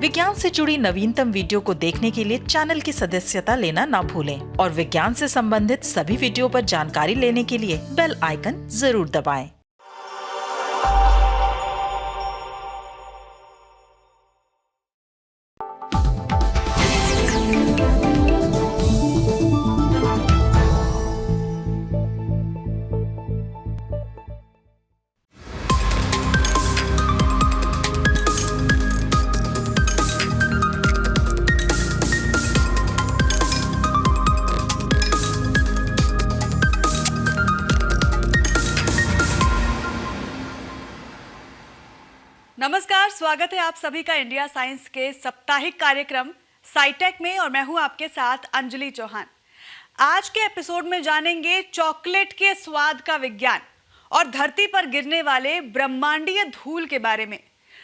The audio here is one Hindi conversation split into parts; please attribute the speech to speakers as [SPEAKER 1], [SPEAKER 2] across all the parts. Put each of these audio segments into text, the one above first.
[SPEAKER 1] विज्ञान से जुड़ी नवीनतम वीडियो को देखने के लिए चैनल की सदस्यता लेना ना भूलें और विज्ञान से संबंधित सभी वीडियो पर जानकारी लेने के लिए बेल आइकन जरूर दबाएं।
[SPEAKER 2] नमस्कार, स्वागत है आप सभी का इंडिया साइंस के साप्ताहिक कार्यक्रम साइटेक में और मैं हूं आपके साथ अंजलि चौहान। आज के एपिसोड में जानेंगे चॉकलेट के स्वाद का विज्ञान और धरती पर गिरने वाले ब्रह्मांडीय धूल के बारे में।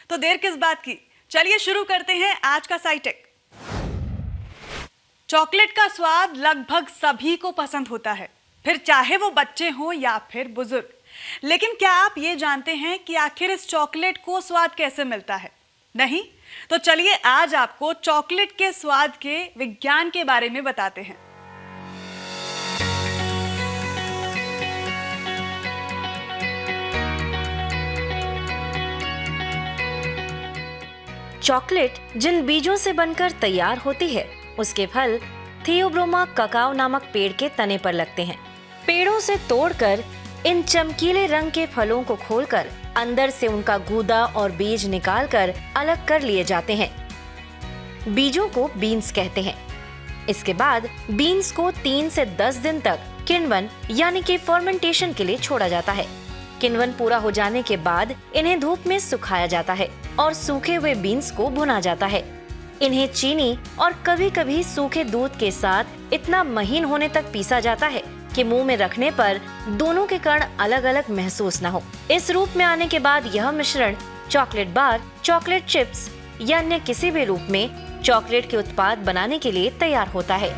[SPEAKER 2] तो देर किस बात की, चलिए शुरू करते हैं आज का साइटेक। चॉकलेट का स्वाद लगभग सभी को पसंद होता है, फिर चाहे वो बच्चे हों या फिर बुजुर्ग। लेकिन क्या आप ये जानते हैं कि आखिर इस चॉकलेट को स्वाद कैसे मिलता है? नहीं? तो चलिए आज आपको चॉकलेट के स्वाद के विज्ञान के बारे में बताते हैं।
[SPEAKER 3] चॉकलेट जिन बीजों से बनकर तैयार होती है, उसके फल थियोब्रोमा ककाओ नामक पेड़ के तने पर लगते हैं। पेड़ों से तोड़कर इन चमकीले रंग के फलों को खोलकर अंदर से उनका गूदा और बीज निकालकर अलग कर लिए जाते हैं। बीजों को बीन्स कहते हैं। इसके बाद बीन्स को 3 से 10 दिन तक किण्वन यानी कि फर्मेंटेशन के लिए छोड़ा जाता है। किण्वन पूरा हो जाने के बाद इन्हें धूप में सुखाया जाता है और सूखे हुए बीन्स को भुना जाता है। इन्हें चीनी और कभी कभी सूखे दूध के साथ इतना महीन होने तक पीसा जाता है कि मुंह में रखने पर दोनों के कण अलग अलग महसूस न हो। इस रूप में आने के बाद यह मिश्रण चॉकलेट बार, चॉकलेट चिप्स या अन्य किसी भी रूप में चॉकलेट के उत्पाद बनाने के लिए तैयार होता है।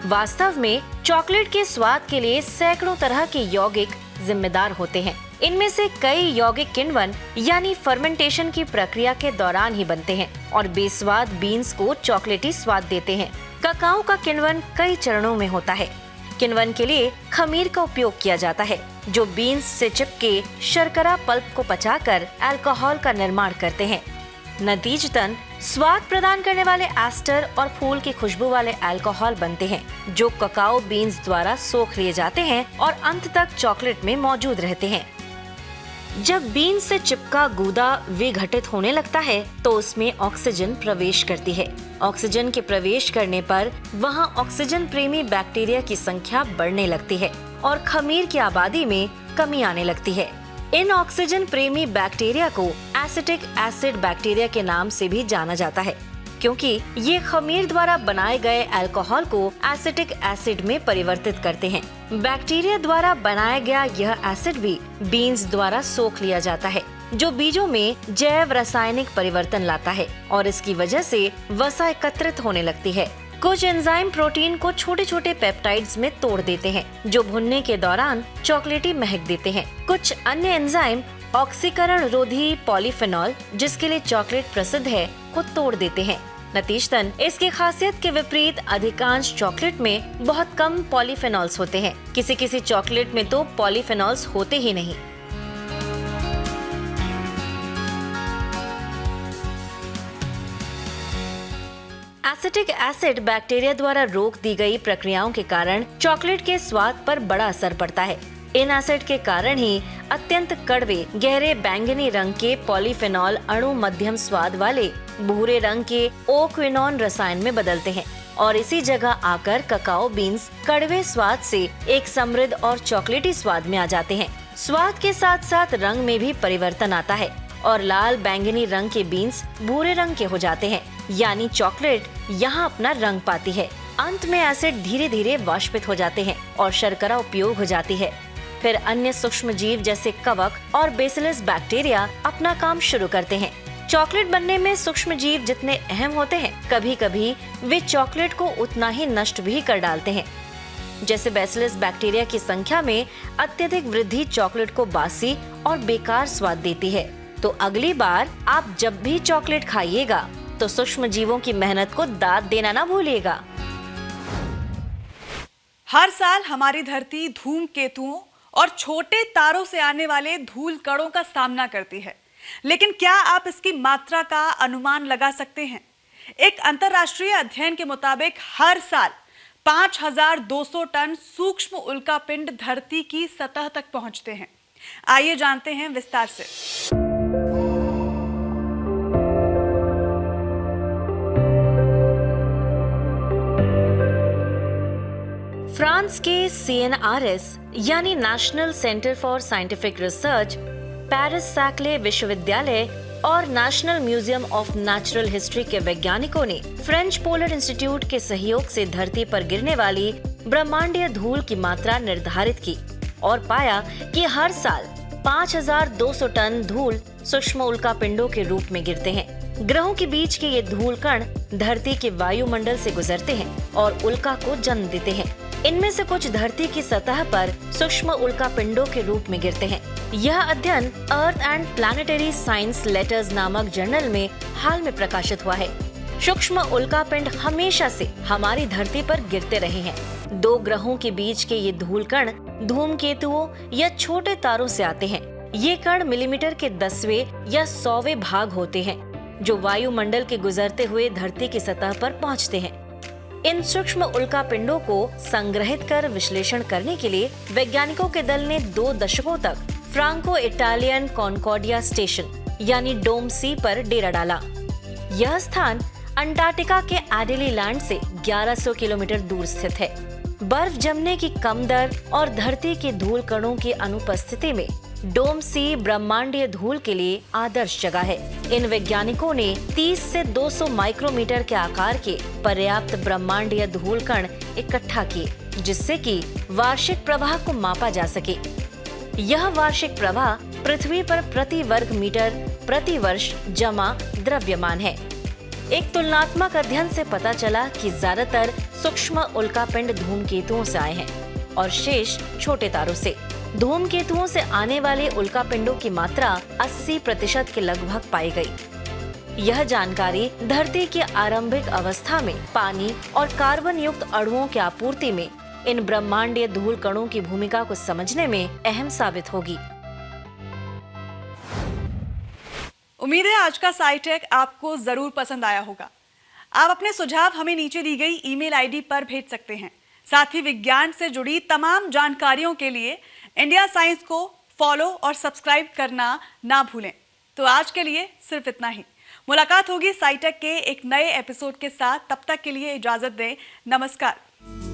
[SPEAKER 3] वास्तव में चॉकलेट के स्वाद के लिए सैकड़ों तरह के यौगिक जिम्मेदार होते हैं। इनमें से कई यौगिक किण्वन यानी फर्मेंटेशन की प्रक्रिया के दौरान ही बनते हैं और बेस्वाद बीन्स को चॉकलेटी स्वाद देते हैं। ककाओ का किण्वन कई चरणों में होता है। किण्वन के लिए खमीर का उपयोग किया जाता है, जो बीन्स से चिपके शर्करा पल्प को पचाकर अल्कोहल का निर्माण करते हैं। नतीजतन स्वाद प्रदान करने वाले एस्टर और फूल की खुशबू वाले अल्कोहल बनते हैं, जो ककाओ बीन्स द्वारा सोख लिए जाते हैं और अंत तक चॉकलेट में मौजूद रहते हैं। जब बीन से चिपका गूदा विघटित होने लगता है तो उसमें ऑक्सीजन प्रवेश करती है। ऑक्सीजन के प्रवेश करने पर वहां ऑक्सीजन प्रेमी बैक्टीरिया की संख्या बढ़ने लगती है और खमीर की आबादी में कमी आने लगती है। इन ऑक्सीजन प्रेमी बैक्टीरिया को एसिटिक एसिड बैक्टीरिया के नाम से भी जाना जाता है, क्योंकि ये खमीर द्वारा बनाए गए अल्कोहल को एसिटिक एसिड में परिवर्तित करते हैं। बैक्टीरिया द्वारा बनाया गया यह एसिड भी बीन्स द्वारा सोख लिया जाता है, जो बीजों में जैव रासायनिक परिवर्तन लाता है और इसकी वजह से वसा एकत्रित होने लगती है। कुछ एंजाइम प्रोटीन को छोटे छोटे पेप्टाइड्स में तोड़ देते हैं, जो भुनने के दौरान चॉकलेटी महक देते हैं। कुछ अन्य एंजाइम ऑक्सीकरण रोधी पॉलीफेनॉल, जिसके लिए चॉकलेट प्रसिद्ध है, को तोड़ देते हैं। नतीजतन इसकी खासियत के विपरीत अधिकांश चॉकलेट में बहुत कम पॉलीफेनॉल्स होते हैं। किसी किसी चॉकलेट में तो पॉलीफेनॉल्स होते ही नहीं। एसिटिक एसिड बैक्टीरिया द्वारा रोक दी गई प्रक्रियाओं के कारण चॉकलेट के स्वाद पर बड़ा असर पड़ता है। इन एसिड के कारण ही अत्यंत कड़वे गहरे बैंगनी रंग के पॉलीफेनॉल अणु मध्यम स्वाद वाले भूरे रंग के ओक्विनोन रसायन में बदलते हैं और इसी जगह आकर ककाओ बीन्स कड़वे स्वाद से एक समृद्ध और चॉकलेटी स्वाद में आ जाते हैं। स्वाद के साथ साथ रंग में भी परिवर्तन आता है और लाल बैंगनी रंग के बीन्स भूरे रंग के हो जाते हैं, यानी चॉकलेट यहाँ अपना रंग पाती है। अंत में एसिड धीरे धीरे वाष्पित हो जाते हैं और शर्करा उपयोग हो जाती है। फिर अन्य सूक्ष्म जीव जैसे कवक और बेसिलस बैक्टीरिया अपना काम शुरू करते हैं। चॉकलेट बनने में सूक्ष्म जीव जितने अहम होते हैं, कभी कभी वे चॉकलेट को उतना ही नष्ट भी कर डालते हैं। जैसे बैसिलस बैक्टीरिया की संख्या में अत्यधिक वृद्धि चॉकलेट को बासी और बेकार स्वाद देती है। तो अगली बार आप जब भी चॉकलेट खाइएगा तो सूक्ष्म जीवों की मेहनत को दाद देना ना भूलिएगा।
[SPEAKER 2] हर साल हमारी धरती धूमकेतुओं और छोटे तारों से आने वाले धूल कणों का सामना करती है, लेकिन क्या आप इसकी मात्रा का अनुमान लगा सकते हैं? एक अंतर्राष्ट्रीय अध्ययन के मुताबिक हर साल 5200 टन सूक्ष्म उल्कापिंड धरती की सतह तक पहुंचते हैं। आइए जानते हैं विस्तार से।
[SPEAKER 3] फ्रांस के CNRS यानी national centre for scientific research, Paris Saclay विश्वविद्यालय और national museum of natural history के वैज्ञानिकों ने फ्रेंच पोलर इंस्टीट्यूट के सहयोग से धरती पर गिरने वाली ब्रह्मांडीय धूल की मात्रा निर्धारित की और पाया कि हर साल 5200 टन धूल सूक्ष्म उल्कापिंडों के रूप में गिरते हैं। ग्रहों के बीच के ये धूल कण धरती के वायुमंडल से गुजरते हैं और उल्का को जन्म देते हैं। इनमें से कुछ धरती की सतह पर सूक्ष्म उल्कापिंडों के रूप में गिरते हैं। यह अध्ययन earth and planetary science letters नामक जर्नल में हाल में प्रकाशित हुआ है। सूक्ष्म उल्कापिंड हमेशा से हमारी धरती पर गिरते रहे हैं। दो ग्रहों के बीच के ये धूल कण धूमकेतुओं या छोटे तारों से आते हैं। ये कण मिलीमीटर के 10वें या 100वें भाग होते हैं जो वायुमंडल के गुजरते हुए धरती की सतह पर पहुंचते हैं। इन सूक्ष्म उल्कापिंडों को संग्रहित कर विश्लेषण करने के लिए वैज्ञानिकों के दल ने 2 दशकों तक फ्रांको इटालियन कॉन्कॉर्डिया स्टेशन यानी डोम सी पर डेरा डाला। यह स्थान अंटार्कटिका के एडेली लैंड से 1100 किलोमीटर दूर स्थित है। बर्फ जमने की कम दर और धरती के धूल कणों की अनुपस्थिति में डोम सी ब्रह्मांडीय धूल के लिए आदर्श जगह है। इन वैज्ञानिकों ने 30 से 200 माइक्रोमीटर के आकार के पर्याप्त ब्रह्मांडीय धूल कण इकट्ठा किए, जिससे कि वार्षिक प्रवाह को मापा जा सके। यह वार्षिक प्रवाह पृथ्वी पर प्रति वर्ग मीटर प्रति वर्ष जमा द्रव्यमान है। एक तुलनात्मक अध्ययन से पता चला कि ज्यादातर सूक्ष्म उल्कापिंड धूमकेतुओं से आए हैं और शेष छोटे तारों से। धूमकेतुओं से आने वाले उल्कापिंडों की मात्रा 80% के लगभग पाई गई। यह जानकारी धरती की आरंभिक अवस्था में पानी और कार्बन युक्त अणुओं की आपूर्ति में इन ब्रह्मांडीय धूल कणों की भूमिका को समझने में अहम साबित होगी।
[SPEAKER 2] उम्मीद है आज का साइटेक आपको जरूर पसंद आया होगा। आप अपने सुझाव हमें नीचे दी गई ईमेल आईडी पर भेज सकते हैं। साथ ही विज्ञान से जुड़ी तमाम जानकारियों के लिए इंडिया साइंस को फॉलो और सब्सक्राइब करना ना भूलें। तो आज के लिए सिर्फ इतना ही। मुलाकात होगी साइटेक के एक नए एपिसोड के साथ। तब तक के लिए इजाजत दें। नमस्कार।